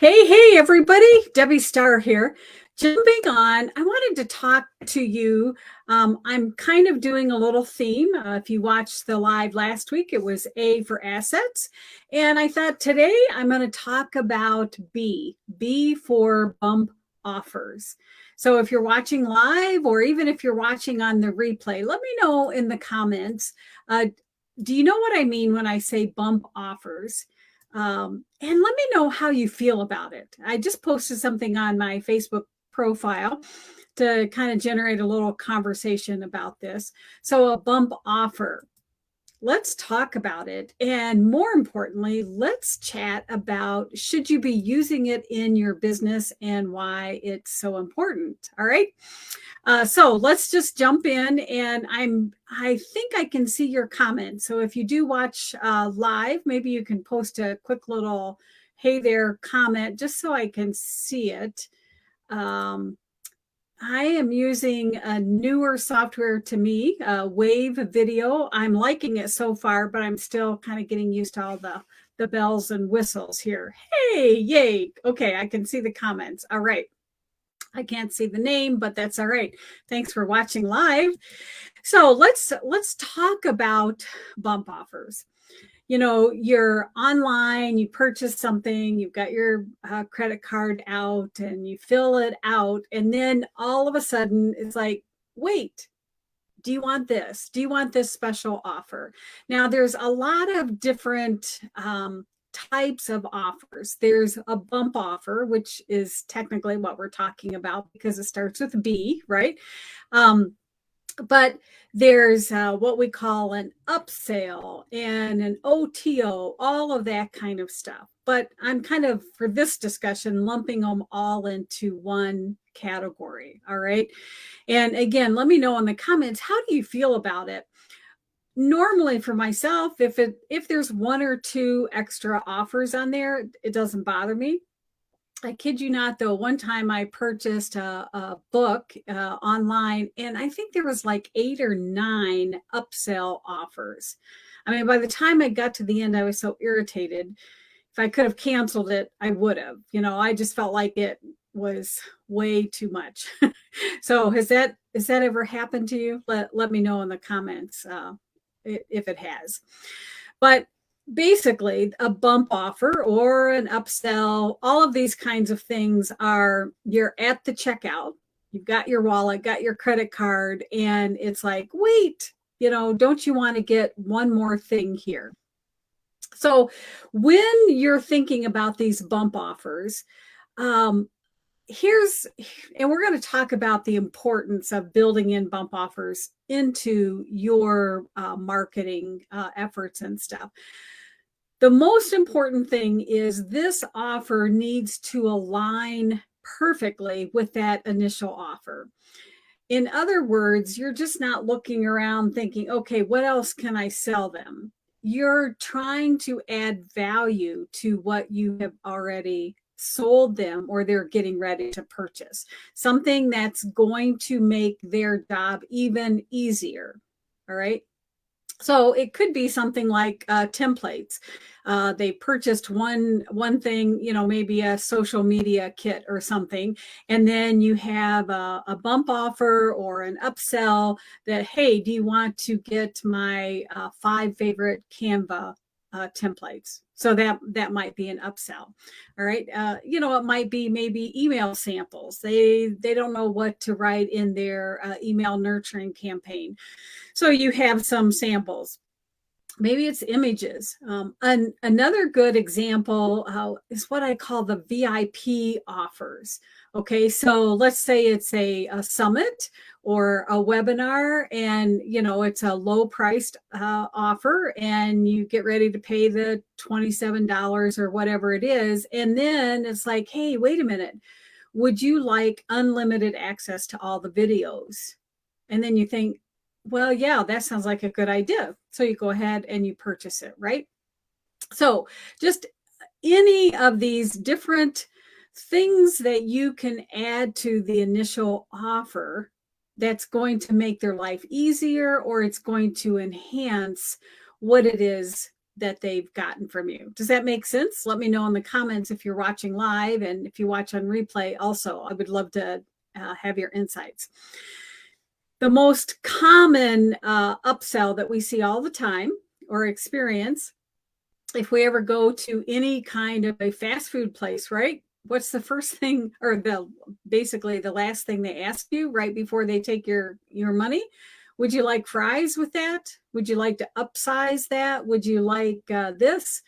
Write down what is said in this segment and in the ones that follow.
Hey, everybody. Debbie Starr here. Jumping on, I wanted to talk to you. I'm kind of doing a little theme. If you watched the live last week, it was A for assets. And I thought today I'm going to talk about B for bump offers. So if you're watching live or even if you're watching on the replay, let me know in the comments. Do you know what I mean when I say bump offers? And let me know how you feel about it. I just posted something on my Facebook profile to kind of generate a little conversation about this. So, a bump offer. Let's talk about it. And more importantly, let's chat about should you be using it in your business and why it's so important. All right. So let's just jump in, and I think I can see your comments. So if you do watch live, maybe you can post a quick little "Hey there" comment just so I can see it. Um, I am using a newer software to me, Wave Video. I'm liking it so far, but I'm still kind of getting used to all the bells and whistles here. Hey, yay! Okay, I can see the comments. All right. I can't see the name, but that's all right. Thanks for watching live. So let's talk about bump offers. You know, you're online, you purchase something, you've got your credit card out, and you fill it out, and then all of a sudden it's like, wait. Do you want this? Do you want this special offer? Now, there's a lot of different types of offers. There's a bump offer, which is technically what we're talking about because it starts with B, right? Um, but there's what we call an upsell and an OTO, all of that kind of stuff. But I'm kind of, for this discussion, lumping them all into one category. All right. And again, let me know in the comments, how do you feel about it? Normally for myself, if there's one or two extra offers on there, it doesn't bother me. I kid you not, though, one time I purchased a book online, and I think there was like 8 or 9 upsell offers. I mean, by the time I got to the end, I was so irritated. If I could have canceled it, I would have. You know, I just felt like it was way too much. So has that ever happened to you? Let me know in the comments if it has. But basically, a bump offer or an upsell, all of these kinds of things are, you're at the checkout, you've got your wallet, got your credit card, and it's like, wait, you know, don't you want to get one more thing here? So when you're thinking about these bump offers, um, and we're going to talk about the importance of building in bump offers into your marketing efforts and stuff. The most important thing is this offer needs to align perfectly with that initial offer. In other words, you're just not looking around thinking, okay, what else can I sell them? You're trying to add value to what you have already sold them or they're getting ready to purchase. Something that's going to make their job even easier. All right. So it could be something like templates. They purchased one thing, you know, maybe a social media kit or something, and then you have a bump offer or an upsell that, hey, do you want to get my 5 favorite Canva templates? So that might be an upsell. All right. You know, it might be maybe email samples. They don't know what to write in their email nurturing campaign. So you have some samples. Maybe it's images. Another good example is what I call the VIP offers. Okay, so let's say it's a summit or a webinar, and you know it's a low-priced offer, and you get ready to pay the $27 or whatever it is, and then it's like, hey, wait a minute, would you like unlimited access to all the videos? And then you think, well, yeah, that sounds like a good idea. So you go ahead and you purchase it, right? So just any of these different things that you can add to the initial offer that's going to make their life easier, or it's going to enhance what it is that they've gotten from you. Does that make sense? Let me know in the comments if you're watching live, and if you watch on replay also. I would love to have your insights. The most common upsell that we see all the time or experience, if we ever go to any kind of a fast food place, right? What's the first thing, or basically the last thing they ask you right before they take your money? Would you like fries with that? Would you like to upsize that? Would you like this?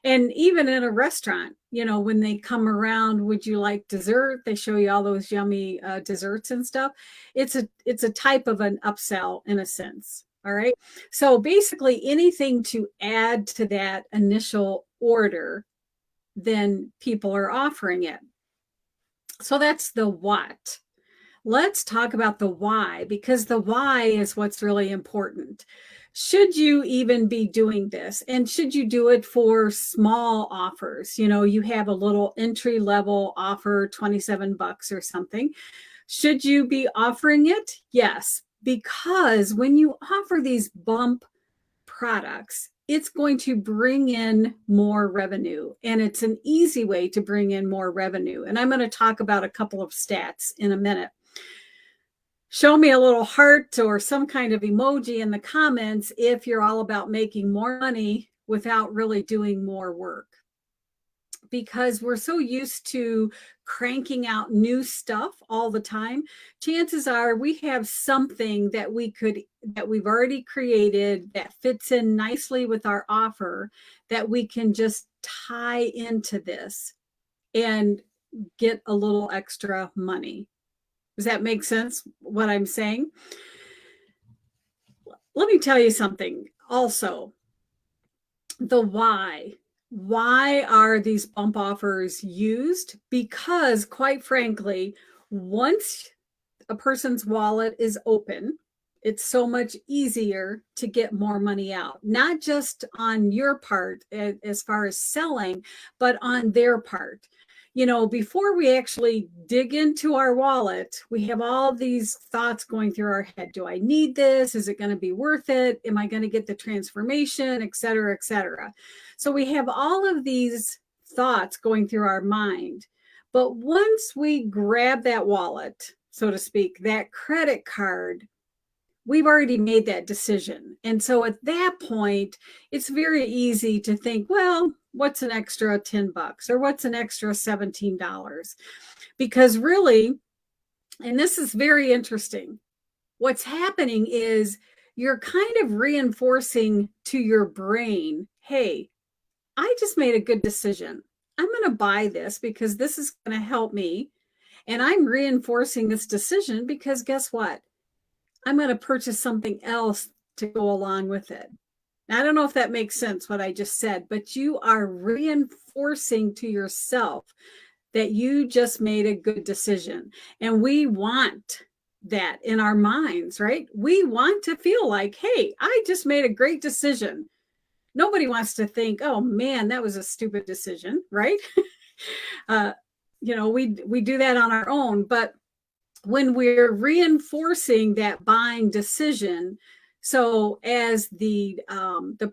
And even in a restaurant, when they come around, would you like dessert? They show you all those yummy desserts and stuff. It's a type of an upsell in a sense. All right. So basically anything to add to that initial order, then people are offering it. So that's the what. Let's talk about the why, because the why is what's really important. Should you even be doing this? And should you do it for small offers? You have a little entry level offer, 27 bucks or something. Should you be offering it? Yes, because when you offer these bump products, it's going to bring in more revenue, and it's an easy way to bring in more revenue. And I'm going to talk about a couple of stats in a minute. Show me a little heart or some kind of emoji in the comments if you're all about making more money without really doing more work. Because we're so used to cranking out new stuff all the time, chances are we have something that we've already created that fits in nicely with our offer that we can just tie into this and get a little extra money. Does that make sense, what I'm saying? Let me tell you something also. The why. Why are these bump offers used? Because, quite frankly, once a person's wallet is open, it's so much easier to get more money out, not just on your part as far as selling, but on their part. Before we actually dig into our wallet, we have all these thoughts going through our head. Do I need this? Is it going to be worth it? Am I going to get the transformation, et cetera, et cetera? So we have all of these thoughts going through our mind. But once we grab that wallet, so to speak, that credit card, we've already made that decision. And so at that point, it's very easy to think, well, what's an extra 10 bucks or what's an extra $17? Because really, and this is very interesting, what's happening is you're kind of reinforcing to your brain, hey, I just made a good decision. I'm going to buy this because this is going to help me. And I'm reinforcing this decision because guess what? I'm going to purchase something else to go along with it. Now, I don't know if that makes sense, what I just said, but you are reinforcing to yourself that you just made a good decision. And we want that in our minds, right? We want to feel like, hey, I just made a great decision. Nobody wants to think, oh man, that was a stupid decision, right? We do that on our own, but when we're reinforcing that buying decision, so as the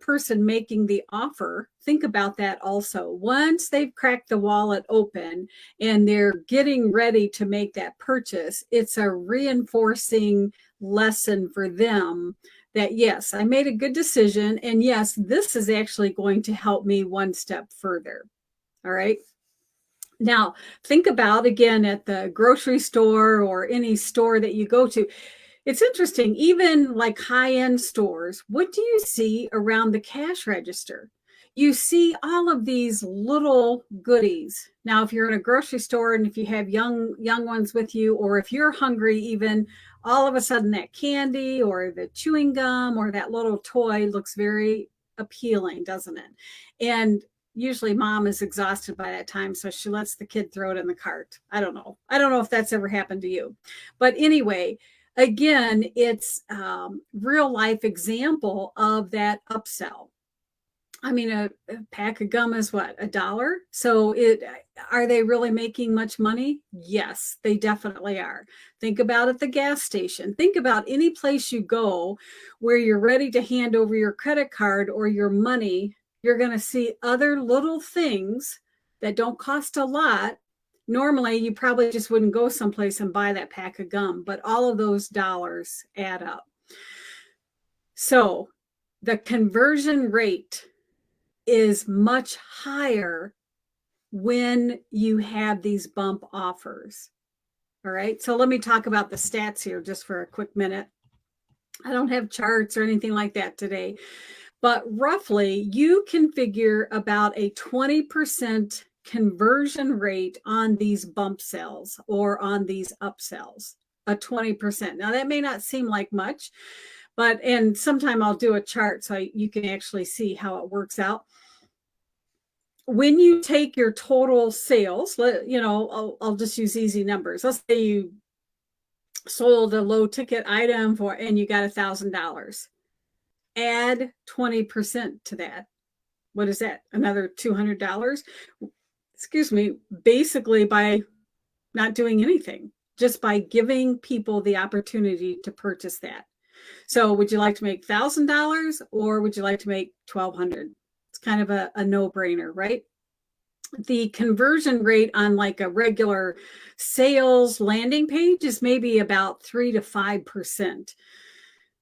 person making the offer, think about that also. Once they've cracked the wallet open and they're getting ready to make that purchase, it's a reinforcing lesson for them that, yes, I made a good decision. And yes, this is actually going to help me one step further. All right. Now, think about, again, at the grocery store or any store that you go to. It's interesting, even like high-end stores, what do you see around the cash register? You see all of these little goodies. Now, if you're in a grocery store and if you have young ones with you, or if you're hungry, even all of a sudden that candy or the chewing gum or that little toy looks very appealing, doesn't it? And usually mom is exhausted by that time, so she lets the kid throw it in the cart. I don't know if that's ever happened to you. But anyway, again, it's real life example of that upsell. I mean, a pack of gum is what, $1? So are they really making much money? Yes, they definitely are. Think about at the gas station. Think about any place you go where you're ready to hand over your credit card or your money, you're going to see other little things that don't cost a lot. Normally, you probably just wouldn't go someplace and buy that pack of gum, but all of those dollars add up. So the conversion rate is much higher when you have these bump offers. All right. So let me talk about the stats here just for a quick minute. I don't have charts or anything like that today, but roughly you can figure about a 20% conversion rate on these bump sales or on these upsells, a 20%. Now that may not seem like much, and sometime I'll do a chart so you can actually see how it works out. When you take your total sales, I'll just use easy numbers. Let's say you sold a low ticket item and you got $1,000. Add 20% to that. What is that? Another $200? Excuse me, basically by not doing anything, just by giving people the opportunity to purchase that. So would you like to make $1,000 or would you like to make $1,200? It's kind of a no-brainer, right? The conversion rate on like a regular sales landing page is maybe about 3 to 5%.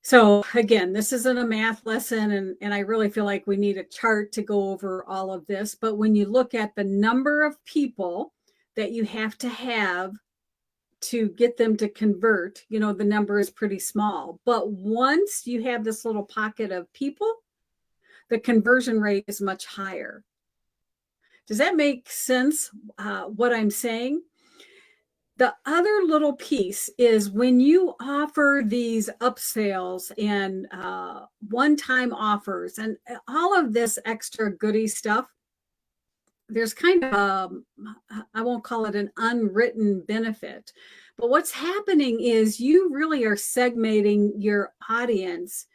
So again, this isn't a math lesson, and I really feel like we need a chart to go over all of this. But when you look at the number of people that you have to get them to convert, the number is pretty small. But once you have this little pocket of people, the conversion rate is much higher. Does that make sense, what I'm saying? The other little piece is when you offer these upsells and one-time offers and all of this extra goodie stuff, there's kind of, I won't call it an unwritten benefit, but what's happening is you really are segmenting your audience.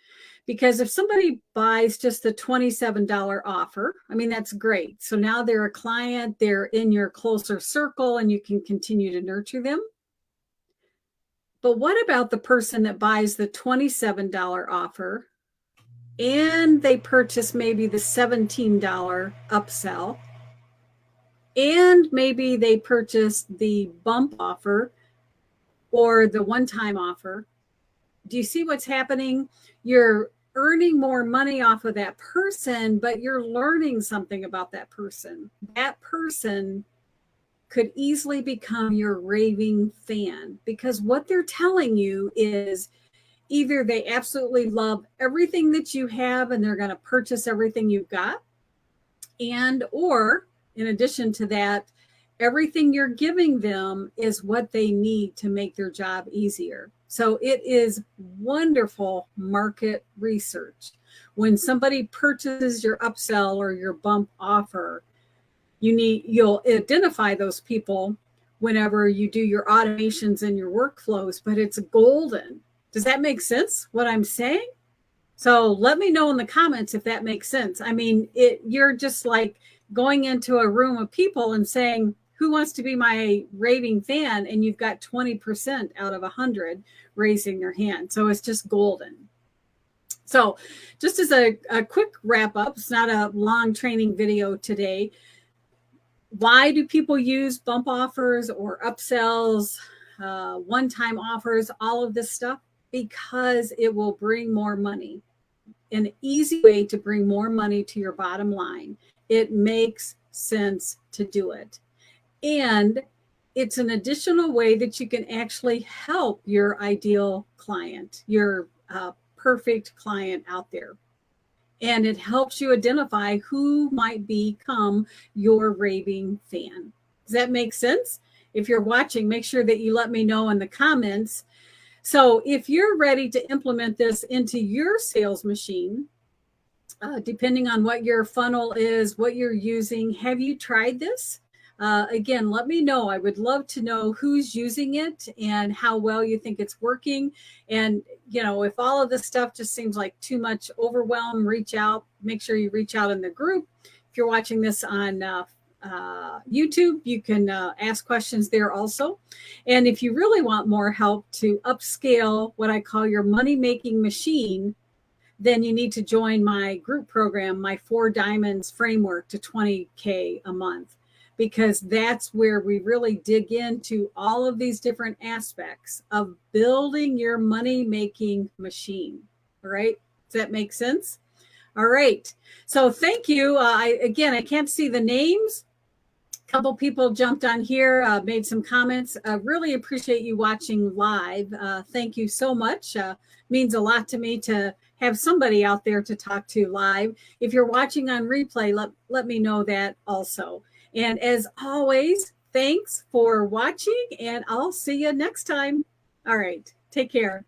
Because if somebody buys just the $27 offer, I mean, that's great. So now they're a client, they're in your closer circle, and you can continue to nurture them. But what about the person that buys the $27 offer and they purchase maybe the $17 upsell, and maybe they purchase the bump offer or the one-time offer? Do you see what's happening? You're earning more money off of that person, but you're learning something about that person. That person could easily become your raving fan because what they're telling you is either they absolutely love everything that you have and they're going to purchase everything you've got, or in addition to that, everything you're giving them is what they need to make their job easier. So it is wonderful market research. When somebody purchases your upsell or your bump offer, you'll identify those people whenever you do your automations and your workflows, but it's golden. Does that make sense, what I'm saying? So let me know in the comments if that makes sense. I mean, you're just like going into a room of people and saying, who wants to be my raving fan? And you've got 20% out of 100 raising their hand. So it's just golden. So just as a quick wrap up, it's not a long training video today. Why do people use bump offers or upsells, one-time offers, all of this stuff? Because it will bring more money. An easy way to bring more money to your bottom line. It makes sense to do it. And it's an additional way that you can actually help your ideal client, your perfect client out there. And it helps you identify who might become your raving fan. Does that make sense? If you're watching, make sure that you let me know in the comments. So if you're ready to implement this into your sales machine, depending on what your funnel is, what you're using, have you tried this? Again, let me know. I would love to know who's using it and how well you think it's working. And, if all of this stuff just seems like too much overwhelm, reach out. Make sure you reach out in the group. If you're watching this on YouTube, you can ask questions there also. And if you really want more help to upscale what I call your money-making machine, then you need to join my group program, my 4 Diamonds framework to 20K a month, because that's where we really dig into all of these different aspects of building your money making machine. All right. Does that make sense? All right. So thank you. I can't see the names. A couple people jumped on here, made some comments. Really appreciate you watching live. Thank you so much. Means a lot to me to have somebody out there to talk to live. If you're watching on replay, let me know that also. And as always, thanks for watching, and I'll see you next time. All right. Take care.